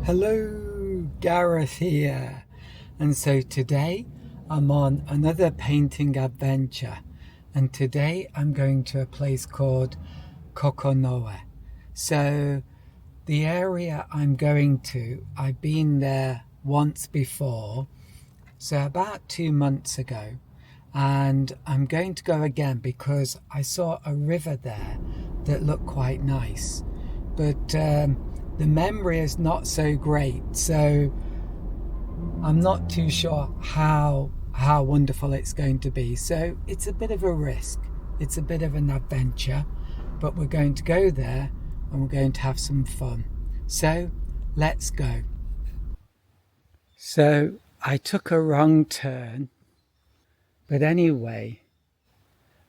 Hello, Gareth here. And so today I'm on another painting adventure. And today I'm going to a place called Kokonoe. So the area I'm going to, I've been there once before, so about 2 months ago. And I'm going to go again because I saw a river there that looked quite nice. But the memory is not so great, so I'm not too sure how wonderful it's going to be. So it's a bit of a risk. It's a bit of an adventure, but we're going to go there and we're going to have some fun. So let's go. So I took a wrong turn, but anyway,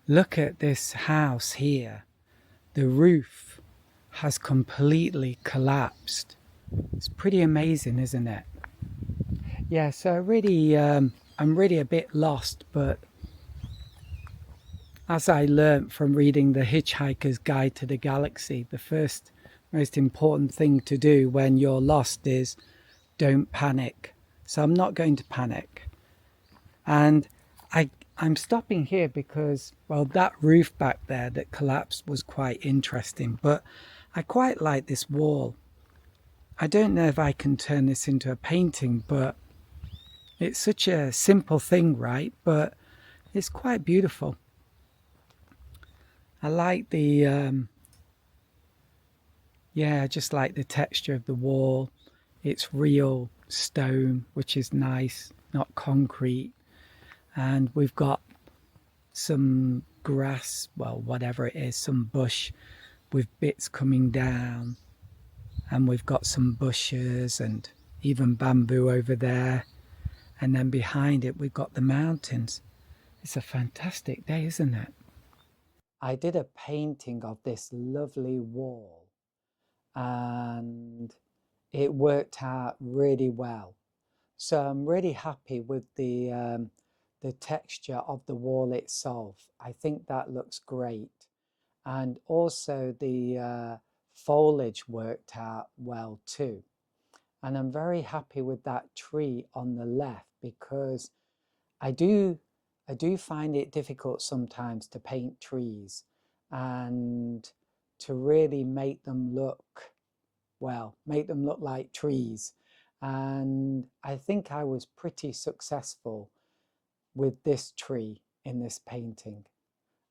look at this house here. The roof has completely collapsed. It's pretty amazing, isn't it? Yeah, so I'm really a bit lost, but as I learnt from reading The Hitchhiker's Guide to the Galaxy, the first most important thing to do when you're lost is don't panic. So I'm not going to panic. And I'm stopping here because, well, that roof back there that collapsed was quite interesting, but I quite like this wall. I don't know if I can turn this into a painting, but it's such a simple thing, right? But it's quite beautiful. I like I just like the texture of the wall. It's real stone, which is nice, not concrete. And we've got some grass, well, whatever it is, some bush with bits coming down. And we've got some bushes and even bamboo over there. And then behind it, we've got the mountains. It's a fantastic day, isn't it? I did a painting of this lovely wall and it worked out really well. So I'm really happy with the texture of the wall itself. I think that looks great. And also the foliage worked out well too. And I'm very happy with that tree on the left because I do I do find it difficult sometimes to paint trees and to really make them look, well, make them look like trees. And I think I was pretty successful with this tree in this painting.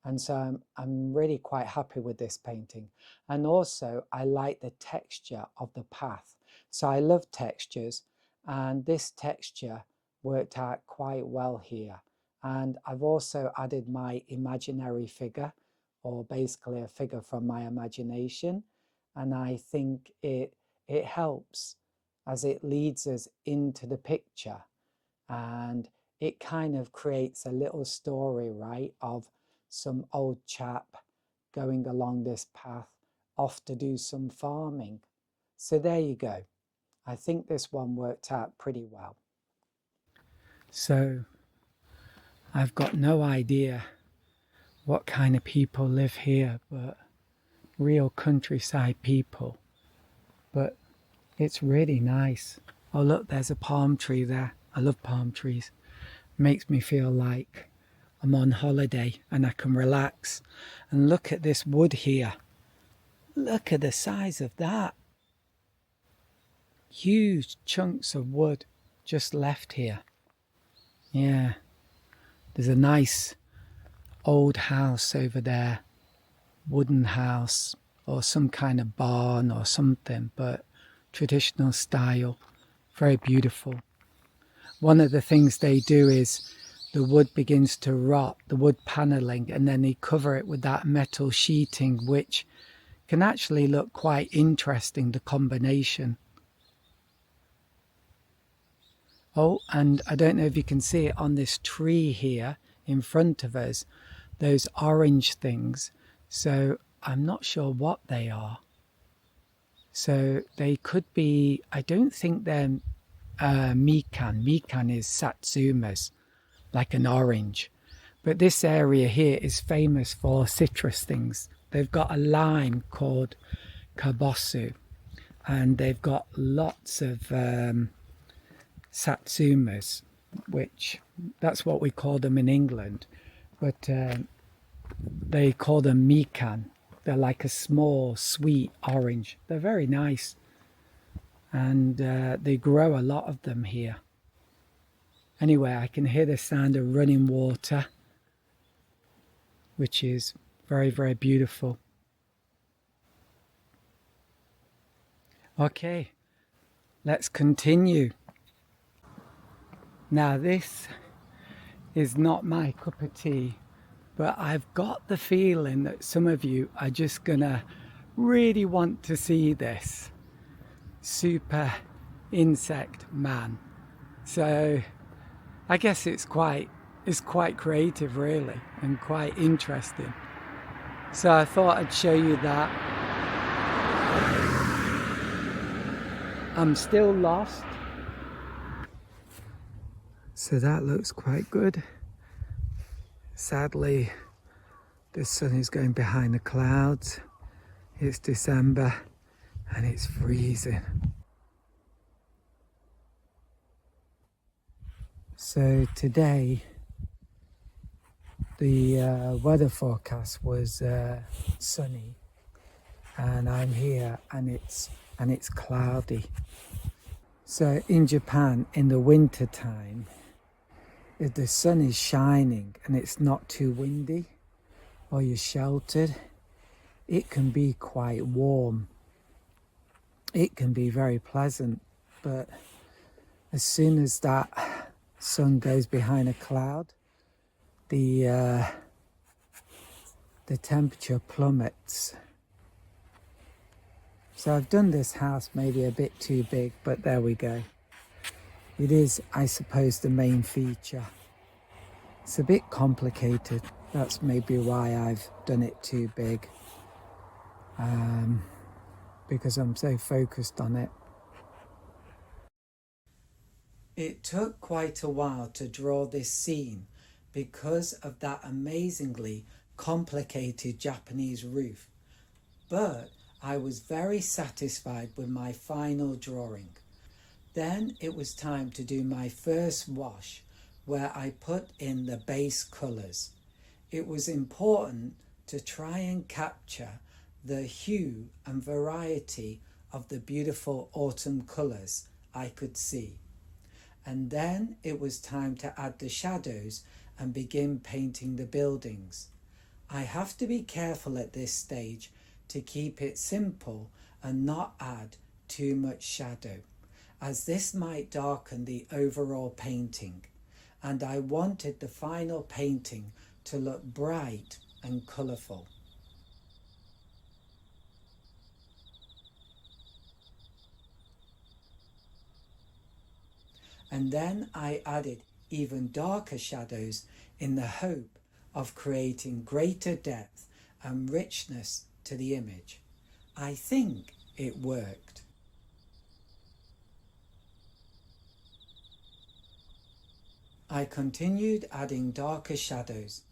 And so I'm really quite happy with this painting. And also I like the texture of the path. So I love textures, and this texture worked out quite well here. And I've also added my imaginary figure, or basically a figure from my imagination. And I think it helps as it leads us into the picture. And it kind of creates a little story, right, of some old chap going along this path off to do some farming. So there you go. I think this one worked out pretty well. So I've got no idea what kind of people live here, but real countryside people. But it's really nice. Oh, look, there's a palm tree there. I love palm trees. Makes me feel like I'm on holiday and I can relax. And look at this wood here. Look at the size of that. Huge chunks of wood just left here. Yeah, there's a nice old house over there, wooden house or some kind of barn or something, but traditional style, very beautiful. One of the things they do is the wood begins to rot, the wood paneling, and then they cover it with that metal sheeting, which can actually look quite interesting, the combination. Oh, and I don't know if you can see it on this tree here in front of us, those orange things. So I'm not sure what they are. So they could be, I don't think they're mikan. Mikan is satsumas, like an orange. But this area here is famous for citrus things. They've got a lime called kabosu, and they've got lots of satsumas, which that's what we call them in England, but they call them mikan. They're like a small sweet orange. They're very nice, and they grow a lot of them here. Anyway, I can hear the sound of running water, which is very, very beautiful. Okay, let's continue. Now, this is not my cup of tea, but I've got the feeling that some of you are just gonna really want to see this super insect man. So I guess it's quite creative, really, and quite interesting. So I thought I'd show you that. I'm still lost. So that looks quite good. Sadly, the sun is going behind the clouds. It's December and it's freezing. So today, the weather forecast was sunny, and I'm here and it's cloudy. So in Japan, in the winter time, if the sun is shining and it's not too windy or you're sheltered, it can be quite warm. It can be very pleasant, but as soon as that sun goes behind a cloud, the temperature plummets. So I've done this house maybe a bit too big, but there we go. It is, I suppose, the main feature. It's a bit complicated. That's maybe why I've done it too big, because I'm so focused on it. It took quite a while to draw this scene because of that amazingly complicated Japanese roof, but I was very satisfied with my final drawing. Then it was time to do my first wash, where I put in the base colours. It was important to try and capture the hue and variety of the beautiful autumn colours I could see. And then it was time to add the shadows and begin painting the buildings. I have to be careful at this stage to keep it simple and not add too much shadow, as this might darken the overall painting, and I wanted the final painting to look bright and colourful. And then I added even darker shadows in the hope of creating greater depth and richness to the image. I think it worked. I continued adding darker shadows.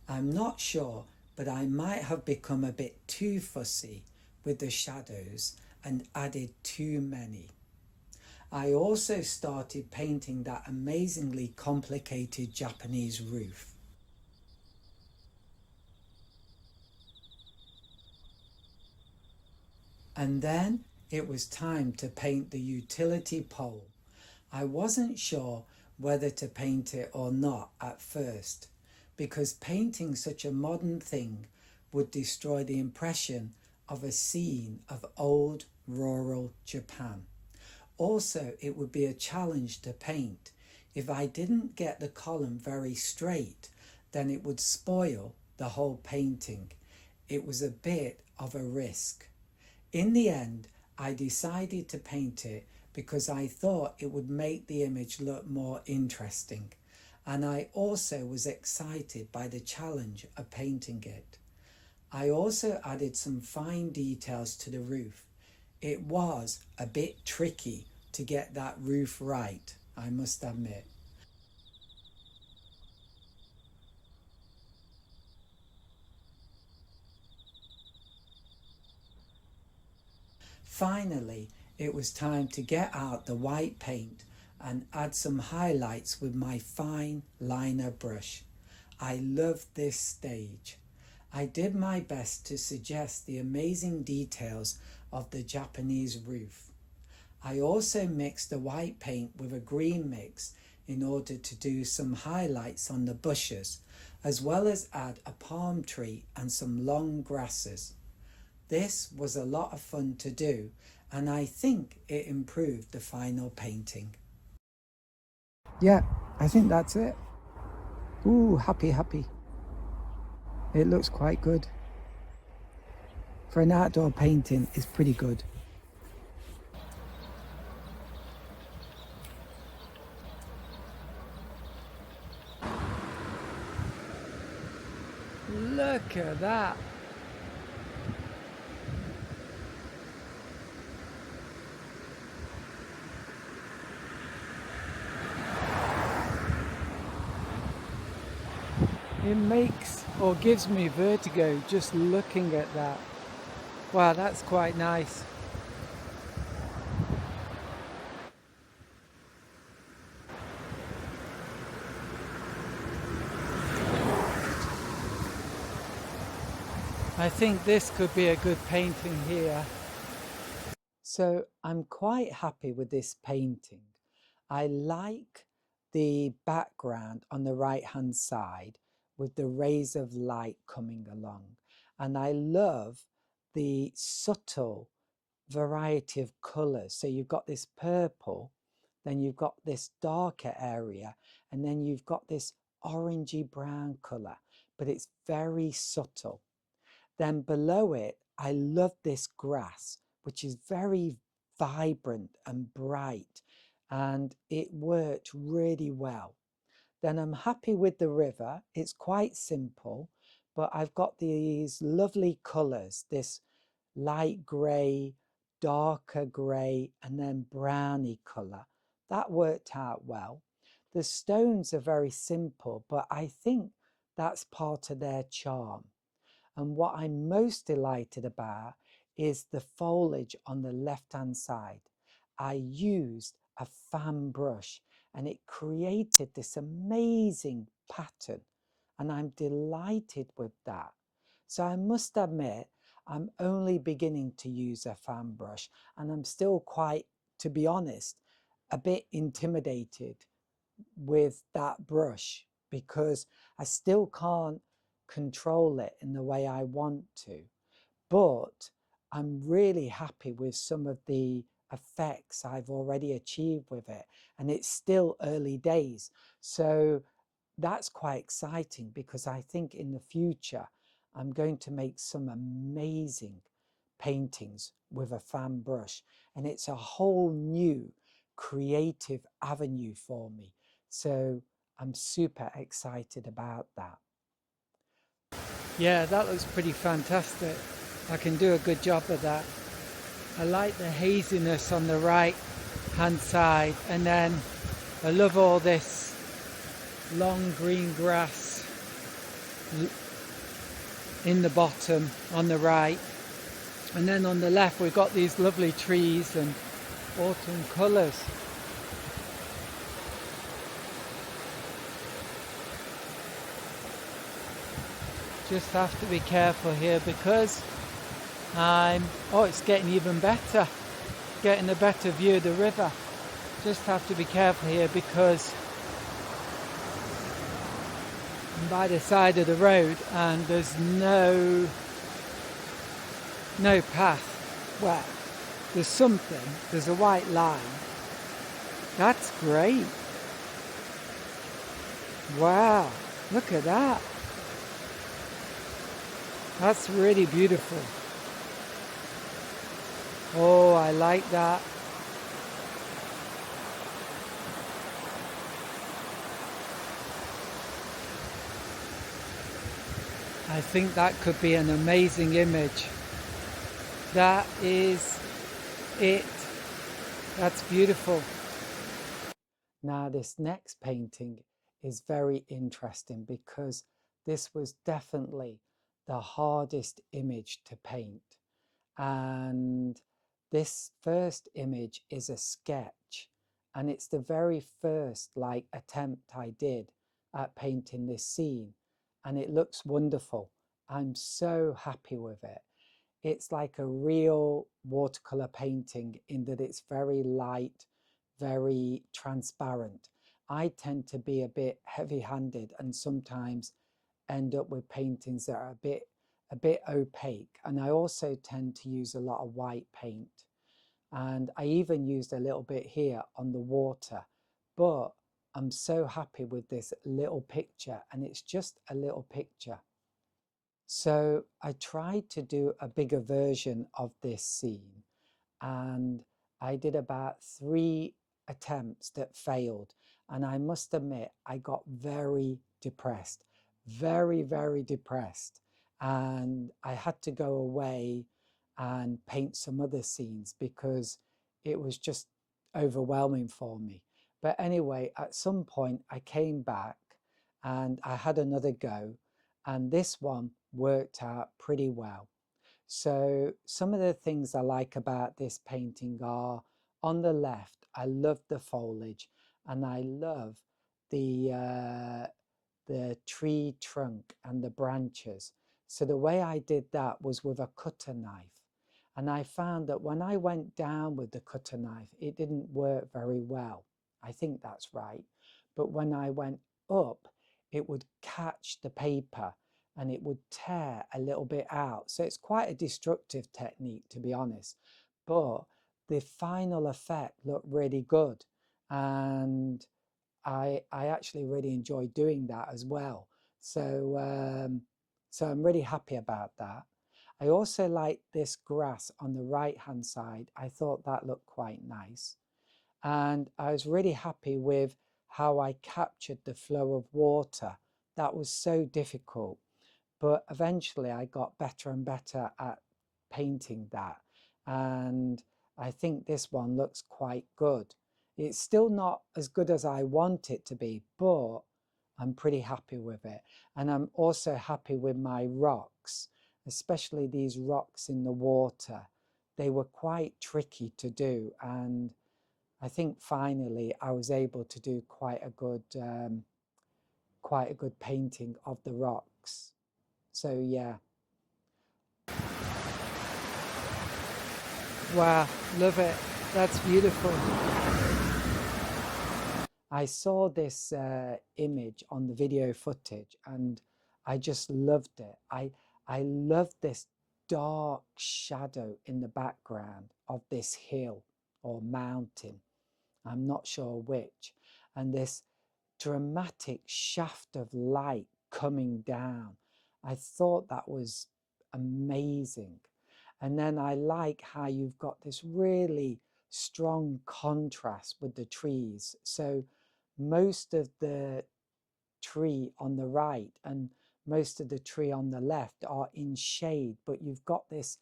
I'm not sure, but I might have become a bit too fussy with the shadows and added too many. I also started painting that amazingly complicated Japanese roof. And then it was time to paint the utility pole. I wasn't sure whether to paint it or not at first, because painting such a modern thing would destroy the impression of a scene of old rural Japan. Also, it would be a challenge to paint. If I didn't get the column very straight, then it would spoil the whole painting. It was a bit of a risk. In the end, I decided to paint it because I thought it would make the image look more interesting, and I also was excited by the challenge of painting it. I also added some fine details to the roof. It was a bit tricky to get that roof right, I must admit. Finally, it was time to get out the white paint and add some highlights with my fine liner brush. I love this stage. I did my best to suggest the amazing details of the Japanese roof. I also mixed the white paint with a green mix in order to do some highlights on the bushes, as well as add a palm tree and some long grasses. This was a lot of fun to do, and I think it improved the final painting. Yeah, I think that's it. Ooh, happy, happy. It looks quite good. For an outdoor painting, it's pretty good. Look at that. It makes or gives me vertigo just looking at that. Wow, that's quite nice. I think this could be a good painting here. So I'm quite happy with this painting. I like the background on the right hand side with the rays of light coming along. And I love the subtle variety of colours. So you've got this purple, then you've got this darker area, and then you've got this orangey brown colour, but it's very subtle. Then below it, I love this grass, which is very vibrant and bright, and it worked really well. Then I'm happy with the river. It's quite simple, but I've got these lovely colours, this light grey, darker grey, and then browny colour. That worked out well. The stones are very simple, but I think that's part of their charm. And what I'm most delighted about is the foliage on the left-hand side. I used a fan brush and it created this amazing pattern. And I'm delighted with that. So I must admit, I'm only beginning to use a fan brush and I'm still quite, to be honest, a bit intimidated with that brush because I still can't control it in the way I want to. But I'm really happy with some of the effects I've already achieved with it. And it's still early days. So that's quite exciting because I think in the future, I'm going to make some amazing paintings with a fan brush. And it's a whole new creative avenue for me. So I'm super excited about that. Yeah, that looks pretty fantastic. I can do a good job of that. I like the haziness on the right hand side, and then I love all this long green grass in the bottom on the right, and then on the left we've got these lovely trees and autumn colours. Just have to be careful here because it's getting even better, getting a better view of the river. Just have to be careful here because I'm by the side of the road and there's no path. Well, there's a white line. That's great. Wow, look at that. That's really beautiful. Oh, I like that. I think that could be an amazing image. That is it. That's beautiful. Now this next painting is very interesting because this was definitely the hardest image to paint. And This first image is a sketch, and it's the very first like attempt I did at painting this scene, and it looks wonderful. I'm so happy with it. It's like a real watercolor painting in that it's very light, very transparent. I tend to be a bit heavy-handed and sometimes end up with paintings that are a bit opaque. And I also tend to use a lot of white paint. And I even used a little bit here on the water. But I'm so happy with this little picture, and it's just a little picture. So I tried to do a bigger version of this scene, and I did about 3 attempts that failed. And I must admit, I got very depressed, very, very depressed. And I had to go away and paint some other scenes because it was just overwhelming for me. But anyway, at some point, I came back and I had another go, and this one worked out pretty well. So some of the things I like about this painting are, on the left, I love the foliage, and I love the uh, the tree trunk and the branches. So the way I did that was with a cutter knife. And I found that when I went down with the cutter knife, it didn't work very well. I think that's right. But when I went up, it would catch the paper and it would tear a little bit out. So it's quite a destructive technique, to be honest. But the final effect looked really good. And I actually really enjoy doing that as well. So, so I'm really happy about that. I also like this grass on the right hand side. I thought that looked quite nice. And I was really happy with how I captured the flow of water. That was so difficult. But eventually I got better and better at painting that. And I think this one looks quite good. It's still not as good as I want it to be, but I'm pretty happy with it. And I'm also happy with my rocks, especially these rocks in the water. They were quite tricky to do. And I think finally I was able to do quite a good painting of the rocks. So yeah. Wow, love it. That's beautiful. I saw this image on the video footage and I just loved it. I loved this dark shadow in the background of this hill or mountain. I'm not sure which. And this dramatic shaft of light coming down. I thought that was amazing. And then I like how you've got this really strong contrast with the trees. So most of the tree on the right and most of the tree on the left are in shade, but you've got this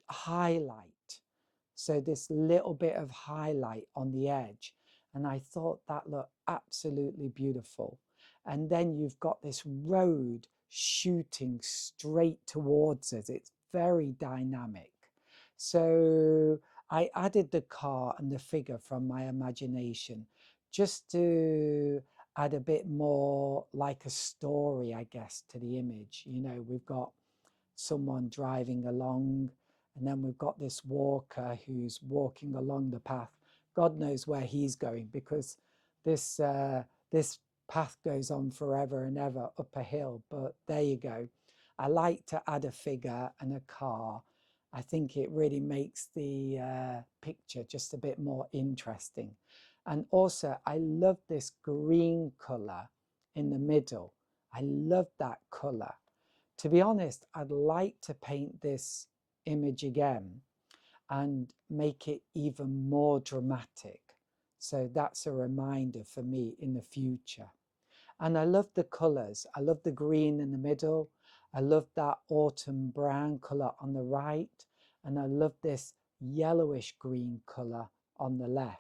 highlight. So this little bit of highlight on the edge. And I thought that looked absolutely beautiful. And then you've got this road shooting straight towards us. It's very dynamic. So I added the car and the figure from my imagination just to add a bit more like a story, I guess, to the image. You know, we've got someone driving along, and then we've got this walker who's walking along the path. God knows where he's going because this path goes on forever and ever up a hill. But there you go. I like to add a figure and a car. I think it really makes the picture just a bit more interesting. And also, I love this green colour in the middle. I love that colour. To be honest, I'd like to paint this image again and make it even more dramatic. So that's a reminder for me in the future. And I love the colours. I love the green in the middle. I love that autumn brown colour on the right. And I love this yellowish green colour on the left.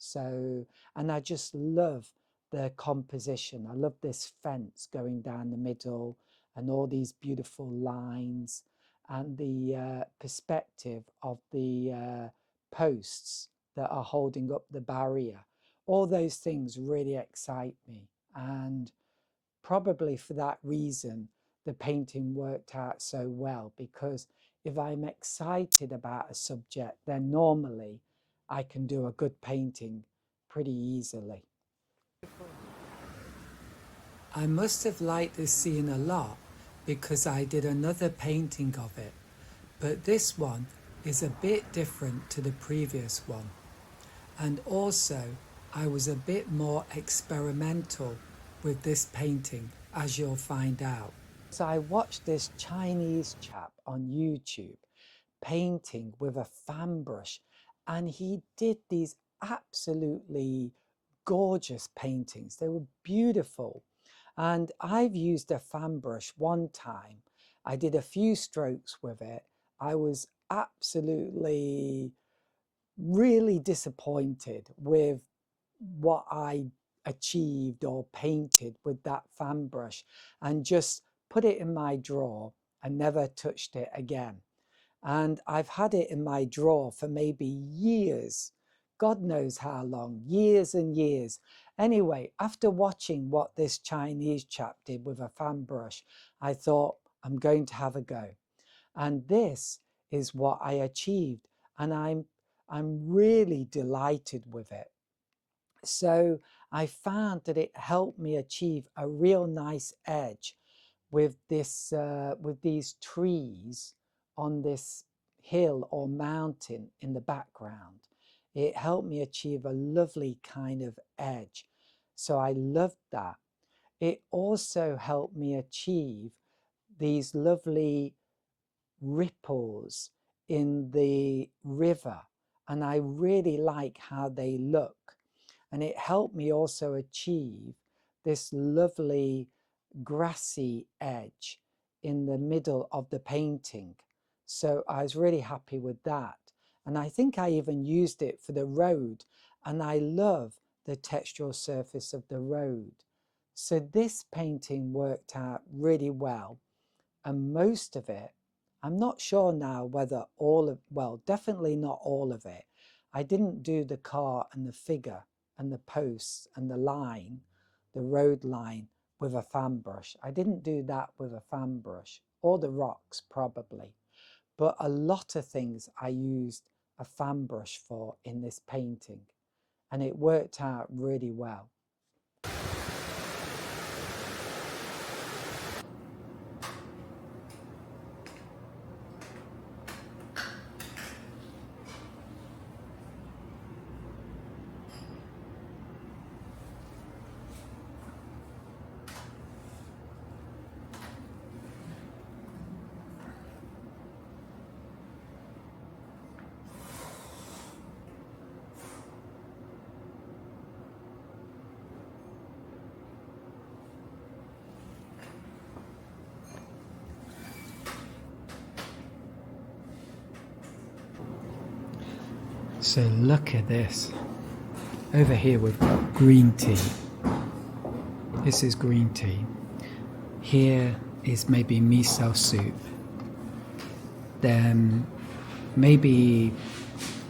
So, and I just love the composition. I love this fence going down the middle and all these beautiful lines. and the perspective of the posts that are holding up the barrier. All those things really excite me. And probably for that reason, the painting worked out so well, because if I'm excited about a subject, then normally I can do a good painting pretty easily. I must have liked this scene a lot because I did another painting of it, but this one is a bit different to the previous one. And also, I was a bit more experimental with this painting, as you'll find out. So I watched this Chinese chap on YouTube painting with a fan brush, and he did these absolutely gorgeous paintings. They were beautiful. And I've used a fan brush one time. I did a few strokes with it. I was absolutely really disappointed with what I achieved or painted with that fan brush, and just put it in my drawer and never touched it again. And I've had it in my drawer for maybe years, God knows how long, years and years. Anyway, after watching what this Chinese chap did with a fan brush, I thought, I'm going to have a go. And this is what I achieved. And I'm really delighted with it. So I found that it helped me achieve a real nice edge with this with these trees on this hill or mountain in the background. It helped me achieve a lovely kind of edge. So I loved that. It also helped me achieve these lovely ripples in the river, and I really like how they look. And it helped me also achieve this lovely grassy edge in the middle of the painting. So I was really happy with that. And I think I even used it for the road, and I love the textural surface of the road. So this painting worked out really well, and most of it, I'm not sure now whether all of, well, definitely not all of it. I didn't do the car and the figure and the posts and the line, the road line, with a fan brush. I didn't do that with a fan brush, or the rocks probably. But a lot of things I used a fan brush for in this painting, and it worked out really well. So look at this. Over here we've got green tea. This is green tea. Here is maybe miso soup. Then maybe,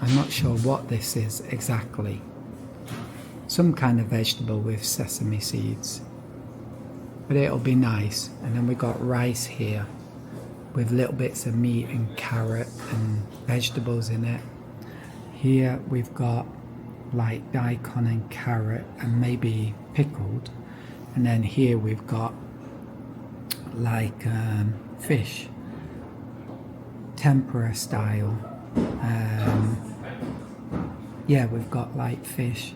I'm not sure what this is exactly. Some kind of vegetable with sesame seeds. But it'll be nice. And then we've got rice here with little bits of meat and carrot and vegetables in it. Here we've got like daikon and carrot and maybe pickled. And then here we've got like fish, tempura style. Yeah, we've got like fish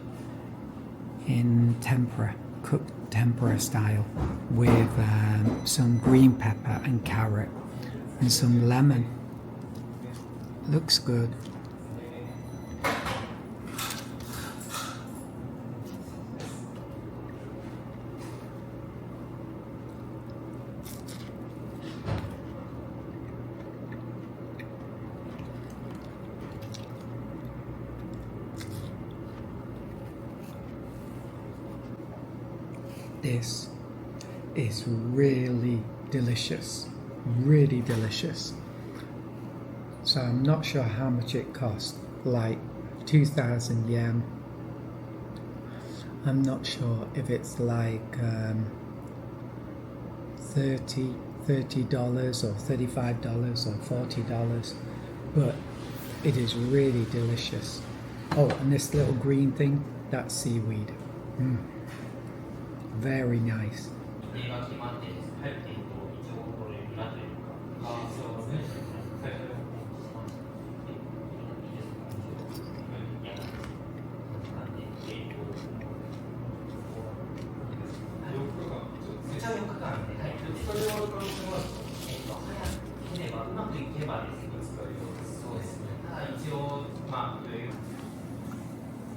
in tempura, cooked tempura style, with some green pepper and carrot and some lemon. Looks good. This is really delicious, really delicious. so I'm not sure how much it cost, like 2,000 yen. I'm not sure if it's like 30 dollars or $35 or $40, but it is really delicious. Oh, and this little green thing, that's seaweed. Very nice.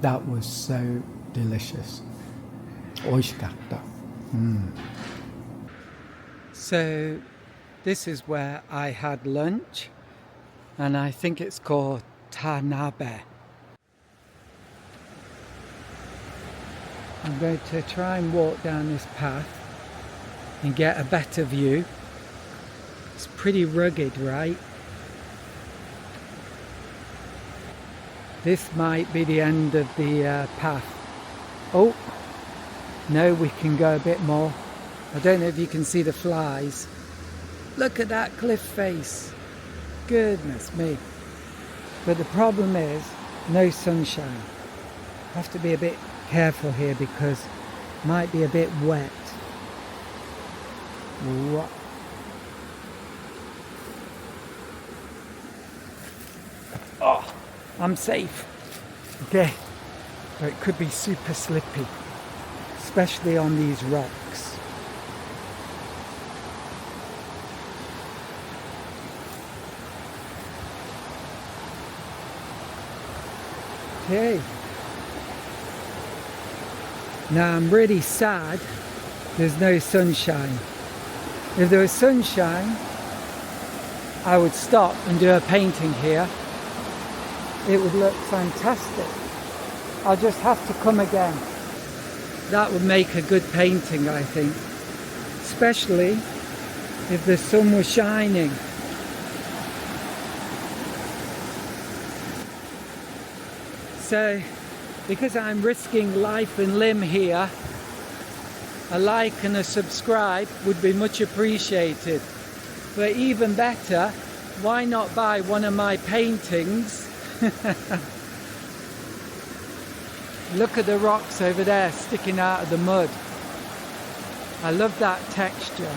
That was so delicious. 美味しかった。So this is where I had lunch, and I think it's called Tanabe. I'm going to try and walk down this path and get a better view. It's pretty rugged, right? This might be the end of the path. Oh, no, we can go a bit more. I don't know if you can see the flies. Look at that cliff face. Goodness me. But the problem is no sunshine. I have to be a bit careful here because it might be a bit wet. What? Oh, I'm safe. Okay, but it could be super slippy, especially on these rocks. Okay. Now I'm really sad there's no sunshine. If there was sunshine, I would stop and do a painting here. It would look fantastic. I'll just have to come again. That would make a good painting, I think. Especially if the sun was shining. So, because I'm risking life and limb here, a like and a subscribe would be much appreciated. But even better, why not buy one of my paintings? Look at the rocks over there sticking out of the mud. I love that texture.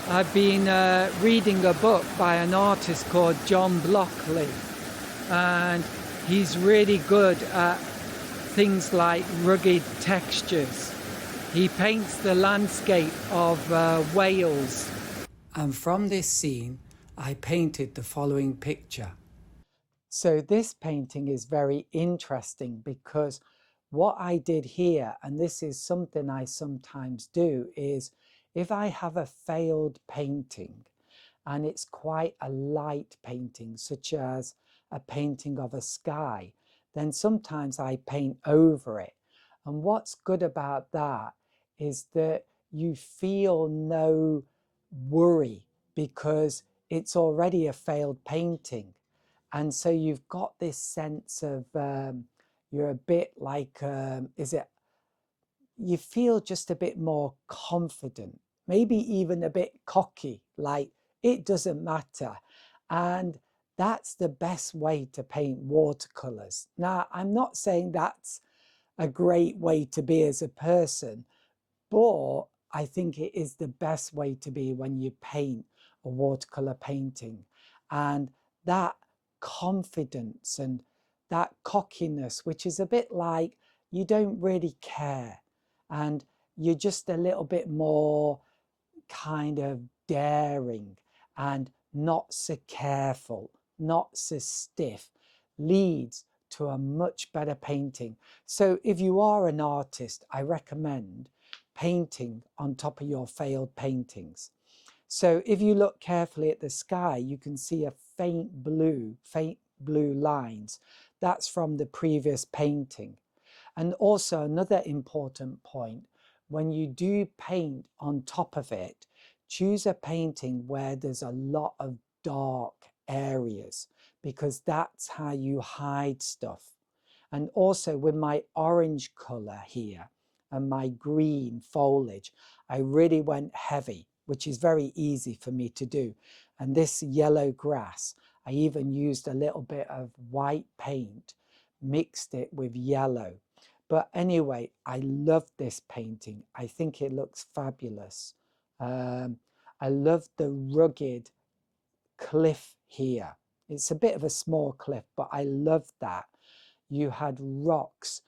I've been reading a book by an artist called John Blockley, and he's really good at things like rugged textures. He paints the landscape of Wales. And from this scene, I painted the following picture. So this painting is very interesting because what I did here, and this is something I sometimes do, is if I have a failed painting and it's quite a light painting, such as a painting of a sky, then sometimes I paint over it. And what's good about that is that you feel no worry because it's already a failed painting. And so you've got this sense of, you're a bit like, you feel just a bit more confident, maybe even a bit cocky, like it doesn't matter. And that's the best way to paint watercolors. Now, I'm not saying that's a great way to be as a person, but I think it is the best way to be when you paint a watercolor painting. And that confidence and that cockiness, which is a bit like you don't really care and you're just a little bit more kind of daring and not so careful, not so stiff, leads to a much better painting. So if you are an artist, I recommend painting on top of your failed paintings. So if you look carefully at the sky, you can see a faint blue lines. That's from the previous painting. And also another important point, when you do paint on top of it, choose a painting where there's a lot of dark areas, because that's how you hide stuff. And also with my orange color here and my green foliage, I really went heavy, which is very easy for me to do. And this yellow grass, I even used a little bit of white paint, mixed it with yellow. But anyway, I love this painting. I think it looks fabulous. I love the rugged cliff here. It's a bit of a small cliff, but I love that. You had rocks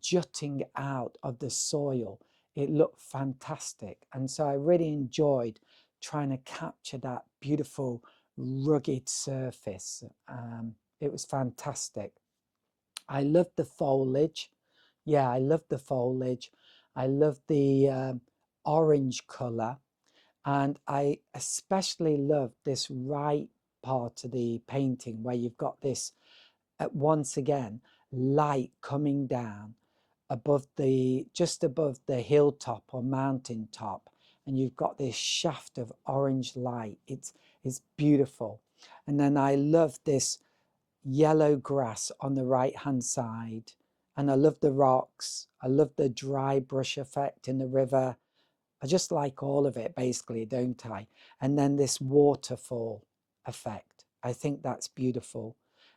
jutting out of the soil. It looked fantastic. And so I really enjoyed trying to capture that beautiful rugged surface. It was fantastic. I love the foliage. Yeah, I love the foliage. I love the orange color. And I especially love this right part of the painting where you've got this, once again, light coming down above the, just above the hilltop or mountain top. And you've got this shaft of orange light. It's beautiful. And then I love this yellow grass on the right hand side. And I love the rocks. I love the dry brush effect in the river. I just like all of it basically, don't I? And then this waterfall effect. I think that's beautiful.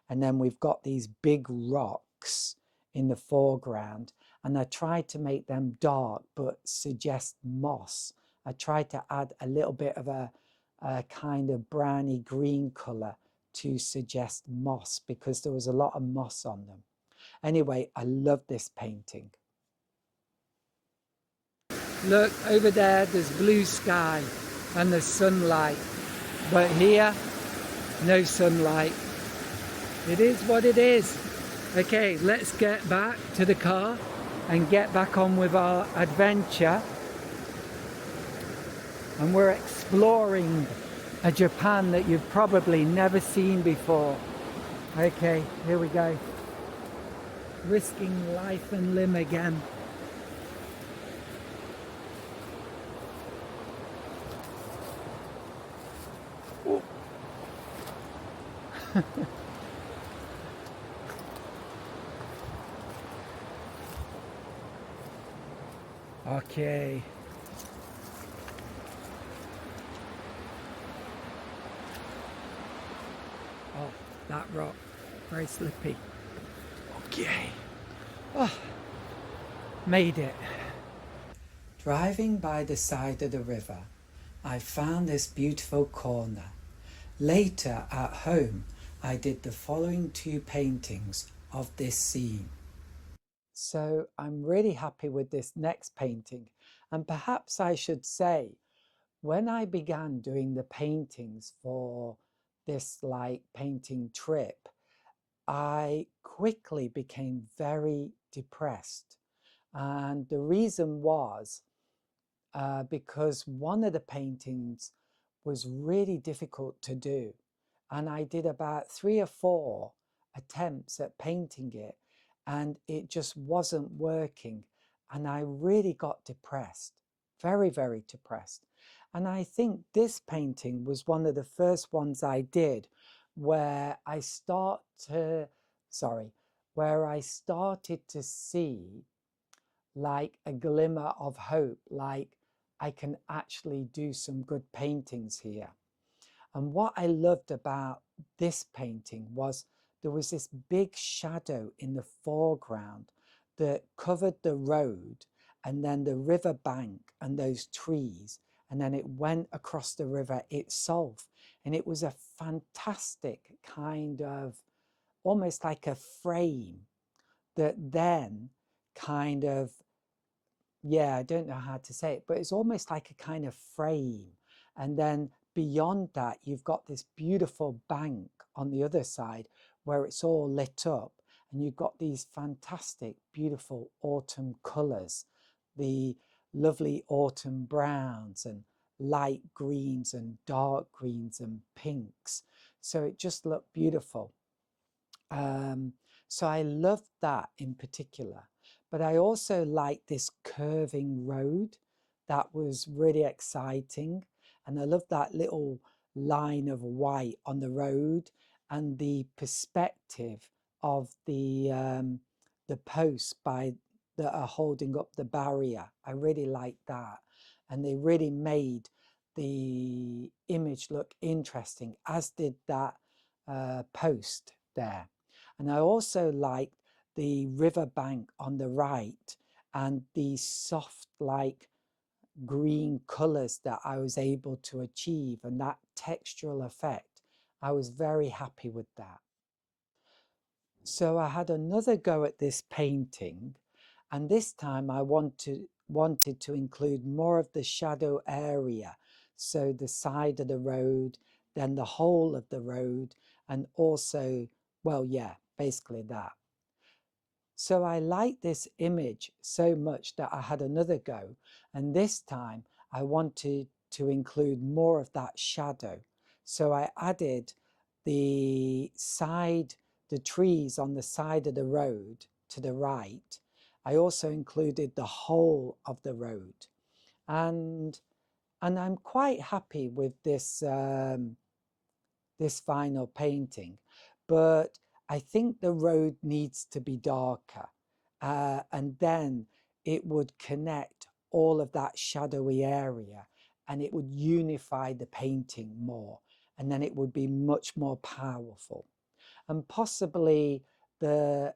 And then we've got these big rocks in the foreground, and I tried to make them dark but suggest moss. I tried to add a little bit of a kind of browny green color to suggest moss, because there was a lot of moss on them. Anyway, I love this painting. Look, over there, there's blue sky and there's sunlight. But here, no sunlight. It is what it is. Okay, let's get back to the car and get back on with our adventure. And we're exploring a Japan that you've probably never seen before. Okay, here we go. Risking life and limb again. Okay. Oh, that rock, very slippy. Okay. Oh, made it. Driving by the side of the river, I found this beautiful corner. Later at home, I did the following two paintings of this scene. So I'm really happy with this next painting. And perhaps I should say, when I began doing the paintings for this painting trip, I quickly became very depressed. And the reason was because one of the paintings was really difficult to do. And I did about 3 or 4 attempts at painting it, and it just wasn't working. And I really got depressed, very, very depressed. And I think this painting was one of the first ones I did where I where I started to see like a glimmer of hope, like I can actually do some good paintings here. And what I loved about this painting was there was this big shadow in the foreground that covered the road and then the river bank and those trees, and then it went across the river itself. And it was a fantastic kind of, almost like a frame that then kind of, yeah, I don't know how to say it, but it's almost like a kind of frame. And then beyond that, you've got this beautiful bank on the other side where it's all lit up. And you've got these fantastic, beautiful autumn colors, the lovely autumn browns and light greens and dark greens and pinks. So it just looked beautiful. So I loved that in particular. But I also liked this curving road. That was really exciting. And I loved that little line of white on the road and the perspective of the posts that are holding up the barrier. I really like that. And they really made the image look interesting, as did that post there. And I also liked the riverbank on the right and the soft, like green colors that I was able to achieve, and that textural effect. I was very happy with that. So I had another go at this painting, and this time I wanted to include more of the shadow area. So the side of the road, then the whole of the road, and also, well, yeah, basically that. So I liked this image so much that I had another go, and this time I wanted to include more of that shadow. So I added the trees on the side of the road to the right. I also included the whole of the road, and I'm quite happy with this this final painting, but I think the road needs to be darker, and then it would connect all of that shadowy area, and it would unify the painting more, and then it would be much more powerful. And possibly the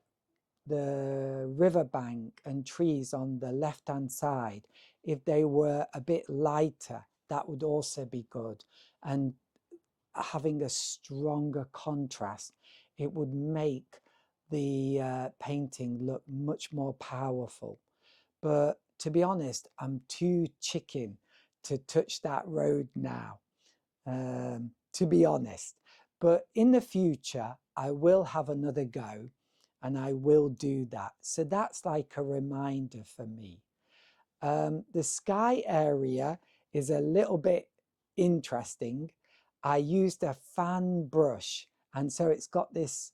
riverbank and trees on the left hand side, if they were a bit lighter, that would also be good. And having a stronger contrast, it would make the painting look much more powerful. But to be honest, I'm too chicken to touch that road now, to be honest. But in the future, I will have another go and I will do that. So that's like a reminder for me. The sky area is a little bit interesting. I used a fan brush, and so it's got this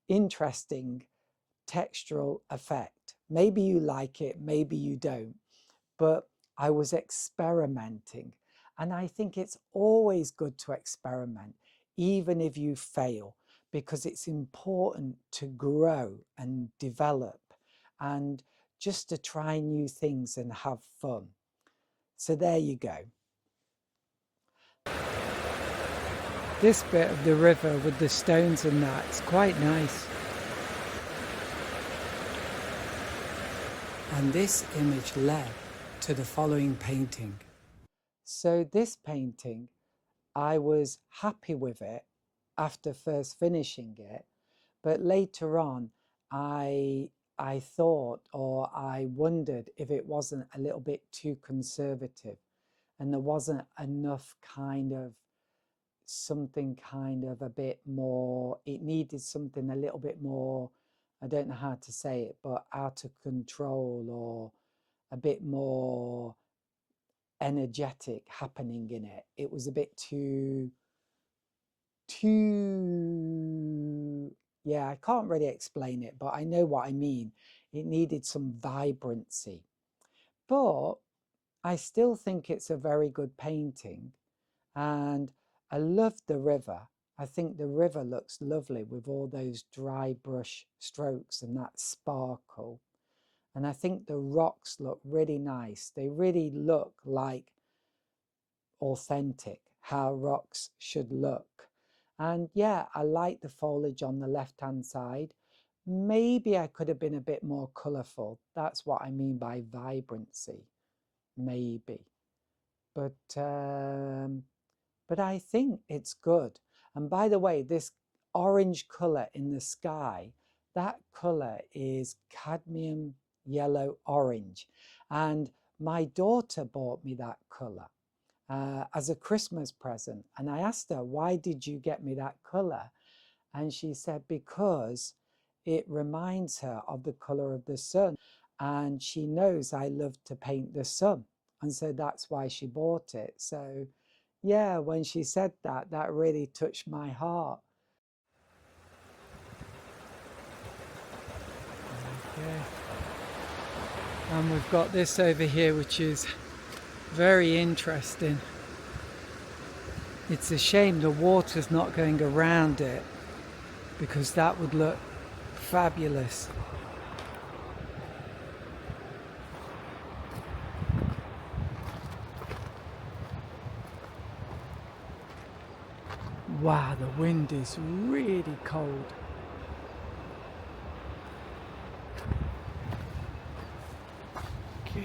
interesting textural effect. Maybe you like it, maybe you don't, but I was experimenting. And I think it's always good to experiment, even if you fail, because it's important to grow and develop and just to try new things and have fun. So there you go. This bit of the river with the stones and that, it's quite nice. And this image led to the following painting. So this painting, I was happy with it after first finishing it, but later on I thought, or I wondered if it wasn't a little bit too conservative and there wasn't enough something kind of a bit more, it needed something a little bit more, I don't know how to say it, but out of control, or a bit more energetic happening in it. It was a bit too, yeah, I can't really explain it, but I know what I mean. It needed some vibrancy. But I still think it's a very good painting. And I love the river. I think the river looks lovely with all those dry brush strokes and that sparkle. And I think the rocks look really nice. They really look like authentic, how rocks should look. And yeah, I like the foliage on the left-hand side. Maybe I could have been a bit more colourful. That's what I mean by vibrancy, maybe. But I think it's good. And by the way, this orange colour in the sky, that colour is cadmium yellow orange. And my daughter bought me that colour as a Christmas present. And I asked her, why did you get me that colour? And she said, because it reminds her of the colour of the sun. And she knows I love to paint the sun. And so that's why she bought it. So yeah, when she said that, that really touched my heart. Okay. And we've got this over here, which is very interesting. It's a shame the water's not going around it, because that would look fabulous. Wow, the wind is really cold. Okay.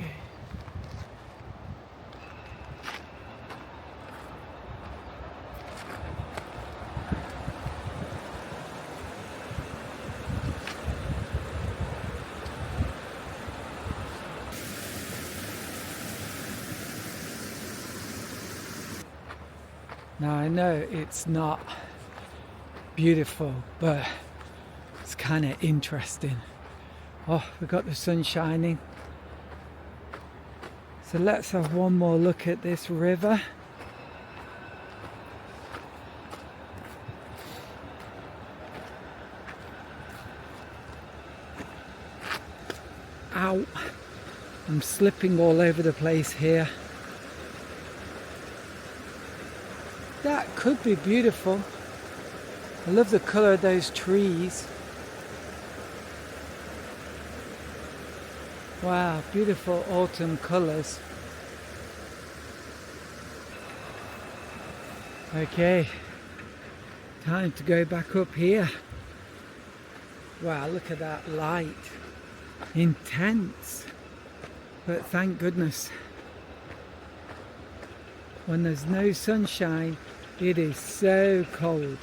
Now I know it's not beautiful, but it's kind of interesting. Oh, we've got the sun shining. So let's have one more look at this river. Ow! I'm slipping all over the place here. That could be beautiful. I love the colour of those trees. Wow, beautiful autumn colours. Okay, time to go back up here. Wow, look at that light. Intense. But thank goodness, when there's no sunshine, it is so cold.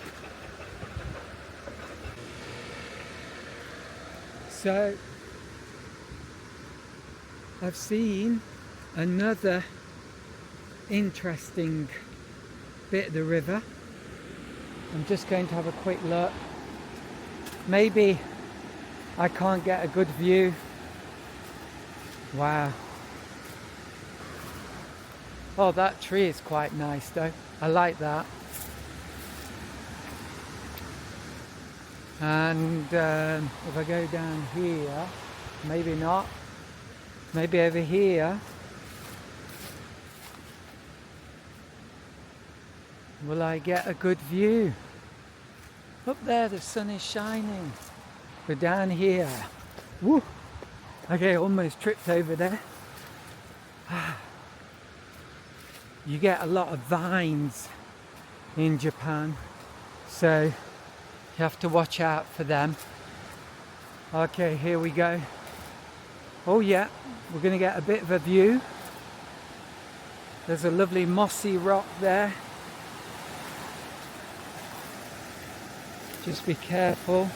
So I've seen another interesting bit of the river. I'm just going to have a quick look. Maybe I can't get a good view. Wow. Oh, that tree is quite nice though. I like that. And if I go down here, maybe not. Maybe over here. Will I get a good view? Up there the sun is shining. But down here, woo! Okay, almost tripped over there. You get a lot of vines in Japan, so you have to watch out for them. Okay, here we go. Oh yeah, we're going to get a bit of a view. There's a lovely mossy rock there. Just be careful.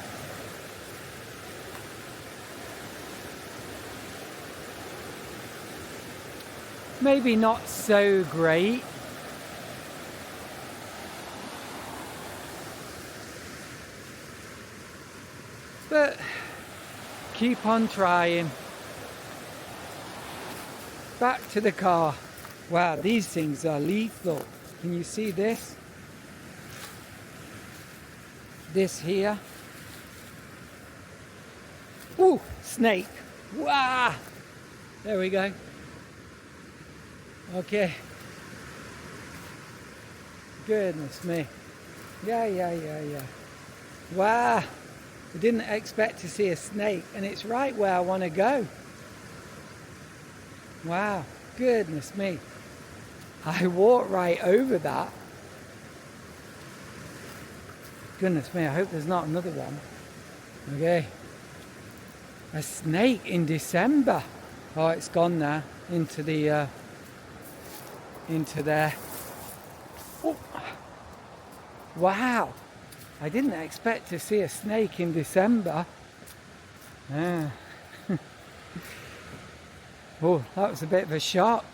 Maybe not so great. But keep on trying. Back to the car. Wow, these things are lethal. Can you see this? This here. Woo! Snake. Wow! There we go. Okay. Goodness me. Yeah. Wow. I didn't expect to see a snake, and it's right where I want to go. Wow. Goodness me. I walked right over that. Goodness me, I hope there's not another one. Okay. A snake in December. Oh, it's gone now into the into there. Oh. Wow, I didn't expect to see a snake in December. Ah. Oh, that was a bit of a shock.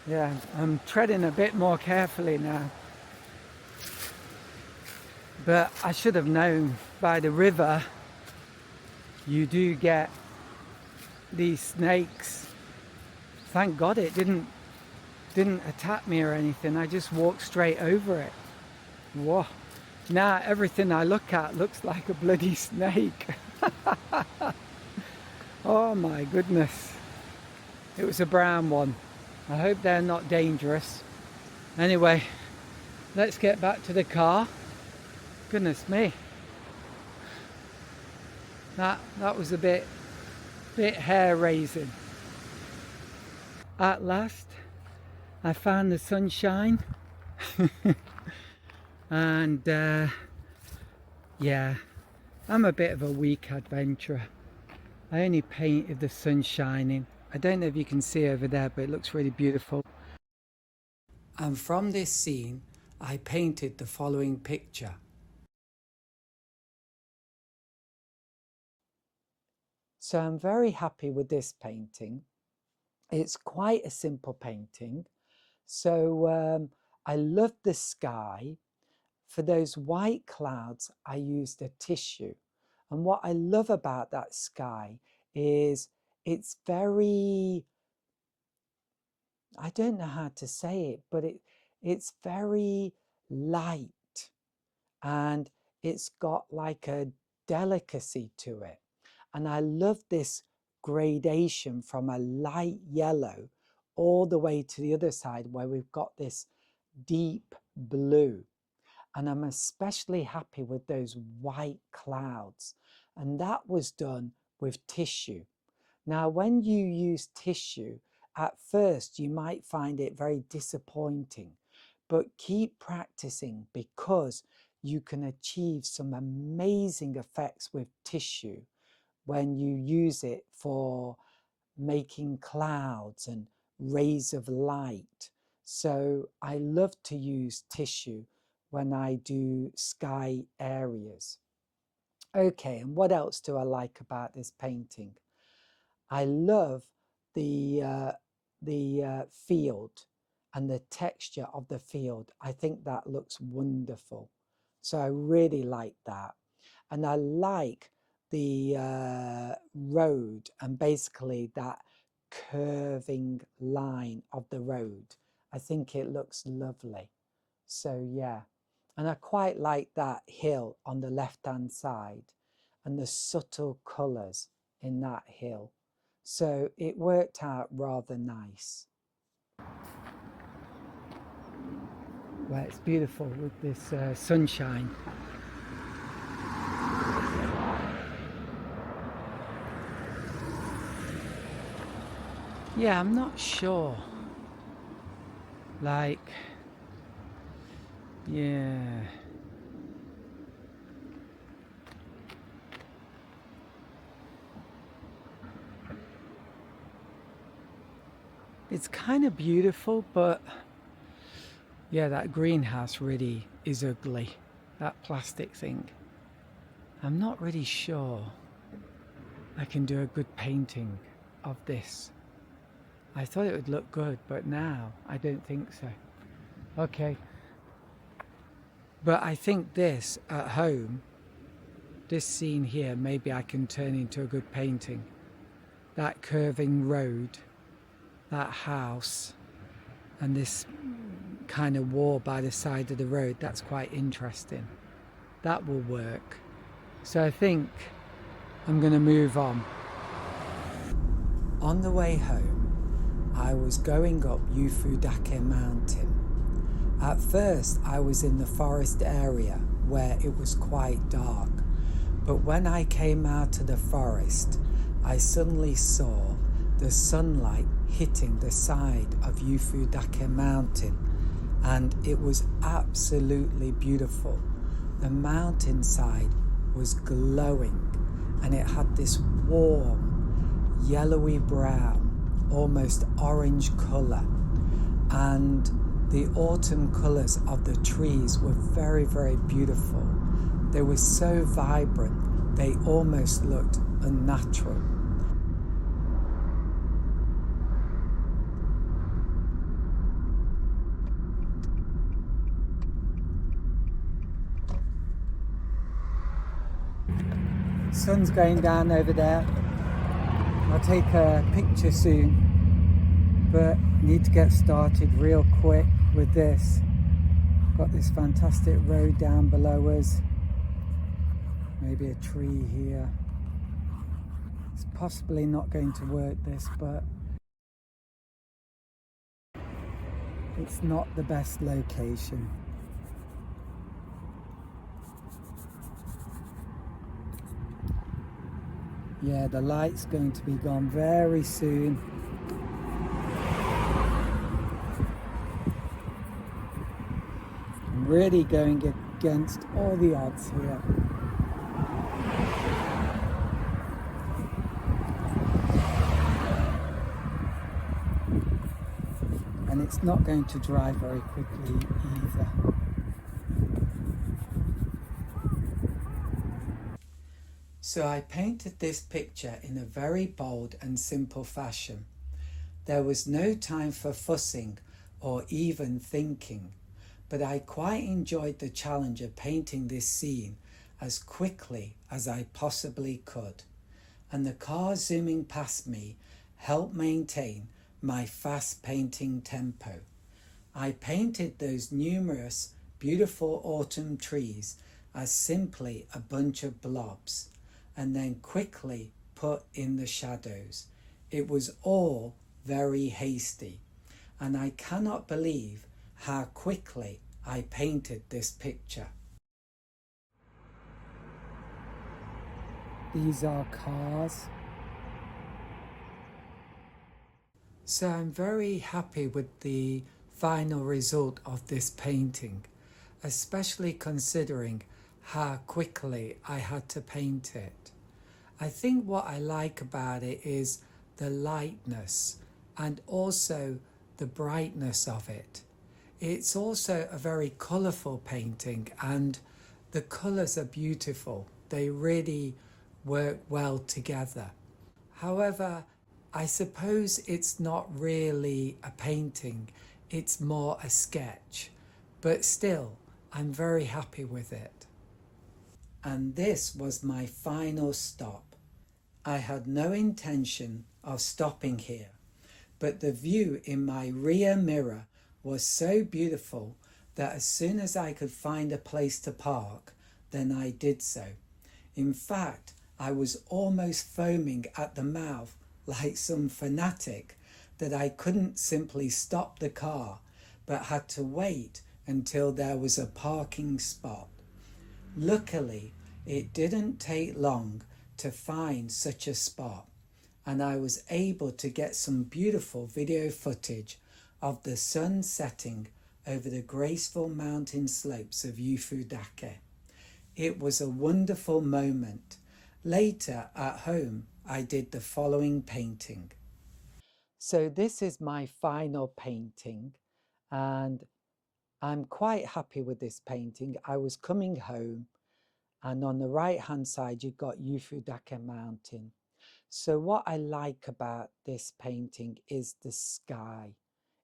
Yeah, I'm treading a bit more carefully now. But I should have known by the river you do get these snakes. Thank God it didn't attack me or anything. I just walked straight over it. Whoa. Now everything I look at looks like a bloody snake. Oh my goodness. It was a brown one. I hope they're not dangerous. Anyway, let's get back to the car. Goodness me. That was a bit hair raising. At last, I found the sunshine. And yeah, I'm a bit of a weak adventurer. I only painted the sun shining. I don't know if you can see over there, but it looks really beautiful. And from this scene, I painted the following picture. So I'm very happy with this painting. It's quite a simple painting. So I love the sky. For those white clouds, I used a tissue. And what I love about that sky is it's very, I don't know how to say it, but it's very light, and it's got like a delicacy to it. And I love this gradation from a light yellow all the way to the other side where we've got this deep blue. And I'm especially happy with those white clouds. And that was done with tissue. Now, when you use tissue, at first you might find it very disappointing, but keep practicing because you can achieve some amazing effects with tissue when you use it for making clouds and rays of light. So I love to use tissue when I do sky areas. Okay, and what else do I like about this painting? I love the field and the texture of the field. I think that looks wonderful. So I really like that. And I like the road and basically that curving line of the road. I think it looks lovely. So yeah, and I quite like that hill on the left-hand side and the subtle colours in that hill. So it worked out rather nice. Well, it's beautiful with this sunshine. Yeah, I'm not sure. Like, yeah. It's kind of beautiful, but yeah, that greenhouse really is ugly. That plastic thing. I'm not really sure I can do a good painting of this. I thought it would look good, but now I don't think so. Okay. But I think this at home, this scene here, maybe I can turn into a good painting. That curving road, that house, and this kind of wall by the side of the road, that's quite interesting. That will work. So I think I'm going to move on. On the way home, I was going up Yufudake Mountain. At first, I was in the forest area where it was quite dark, but when I came out of the forest, I suddenly saw the sunlight hitting the side of Yufudake Mountain, and it was absolutely beautiful. The mountainside was glowing, and it had this warm, yellowy brown, almost orange colour, and the autumn colours of the trees were very, very beautiful. They were so vibrant, they almost looked unnatural. Sun's going down over there. I'll take a picture soon, but need to get started real quick with this. Got this fantastic road down below us. Maybe a tree here. It's possibly not going to work this, but It's not the best location. Yeah, the light's going to be gone very soon. I'm really going against all the odds here. And it's not going to dry very quickly either. So I painted this picture in a very bold and simple fashion. There was no time for fussing or even thinking, but I quite enjoyed the challenge of painting this scene as quickly as I possibly could, and the car zooming past me helped maintain my fast painting tempo. I painted those numerous beautiful autumn trees as simply a bunch of blobs, and then quickly put in the shadows. It was all very hasty, and I cannot believe how quickly I painted this picture. These are cars. So I'm very happy with the final result of this painting, especially considering how quickly I had to paint it. I think what I like about it is the lightness and also the brightness of it. It's also a very colourful painting, and the colours are beautiful. They really work well together. However, I suppose it's not really a painting, it's more a sketch, but still, I'm very happy with it. And this was my final stop. I had no intention of stopping here, but the view in my rear mirror was so beautiful that as soon as I could find a place to park, then I did so. In fact, I was almost foaming at the mouth like some fanatic that I couldn't simply stop the car, but had to wait until there was a parking spot. Luckily, it didn't take long to find such a spot, and I was able to get some beautiful video footage of the sun setting over the graceful mountain slopes of Yufudake. It was a wonderful moment. Later at home, I did the following painting. So this is my final painting, and I'm quite happy with this painting. I was coming home, and on the right hand side you've got Yufudake Mountain. So what I like about this painting is the sky.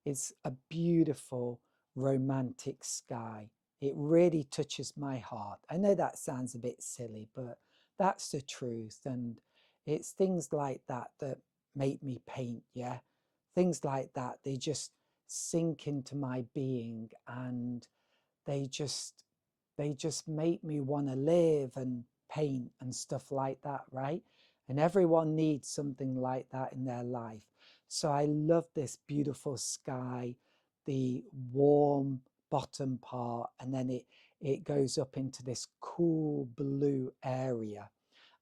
It's a beautiful romantic sky. It really touches my heart. I know that sounds a bit silly, but that's the truth. And it's things like that that make me paint, yeah? Things like that, they just sink into my being, and they just they just make me want to live and paint and stuff like that, right? And everyone needs something like that in their life. So I love this beautiful sky, the warm bottom part, and then it goes up into this cool blue area.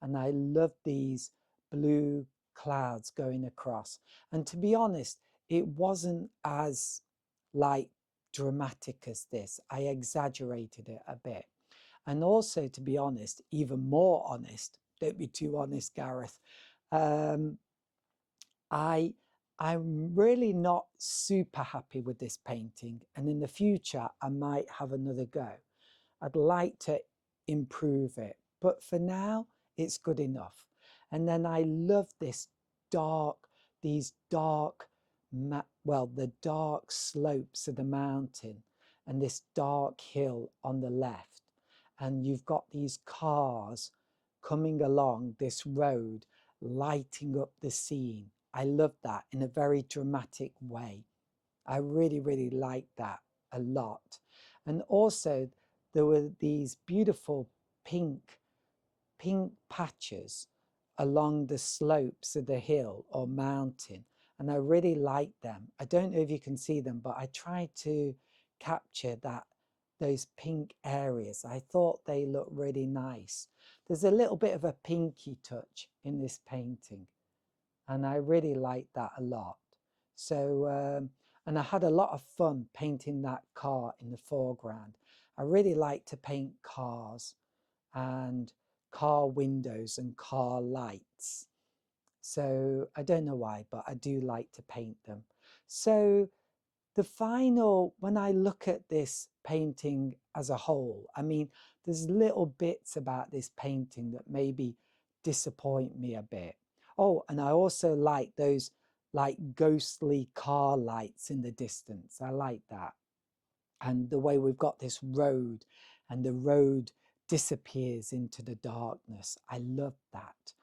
And I love these blue clouds going across. And to be honest, it wasn't as like dramatic as this. I exaggerated it a bit. And also, to be honest, even more honest, don't be too honest, Gareth, um, I, I'm really not super happy with this painting. And in the future, I might have another go. I'd like to improve it, but for now, it's good enough. And then I love this dark, these dark, well, the dark slopes of the mountain and this dark hill on the left. And you've got these cars coming along this road, lighting up the scene. I love that in a very dramatic way. I really, really like that a lot. And also, there were these beautiful pink patches along the slopes of the hill or mountain. and I really like them. I don't know if you can see them, but I tried to capture those pink areas. I thought they look really nice. There's a little bit of a pinky touch in this painting, and I really like that a lot. So, and I had a lot of fun painting that car in the foreground. I really like to paint cars and car windows and car lights. So I don't know why, but I do like to paint them. So the final, when I look at this painting as a whole, I mean, there's little bits about this painting that maybe disappoint me a bit. Oh, and I also like those like ghostly car lights in the distance. I like that. And the way we've got this road and the road disappears into the darkness. I love that.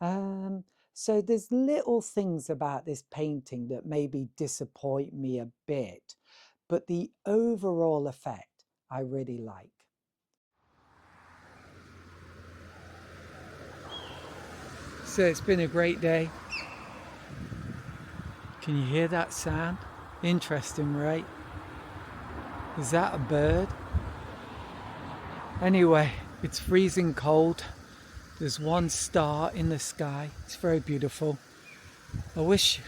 Um, so there's little things about this painting that maybe disappoint me a bit, but the overall effect I really like. So it's been a great day. Can you hear that sound? Interesting, right? Is that a bird? Anyway, it's freezing cold. There's one star in the sky. It's very beautiful. I wish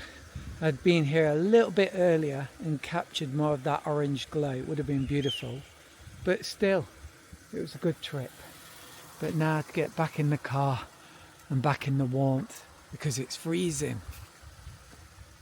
I'd been here a little bit earlier and captured more of that orange glow. It would have been beautiful. But still, it was a good trip. But now to get back in the car and back in the warmth because it's freezing.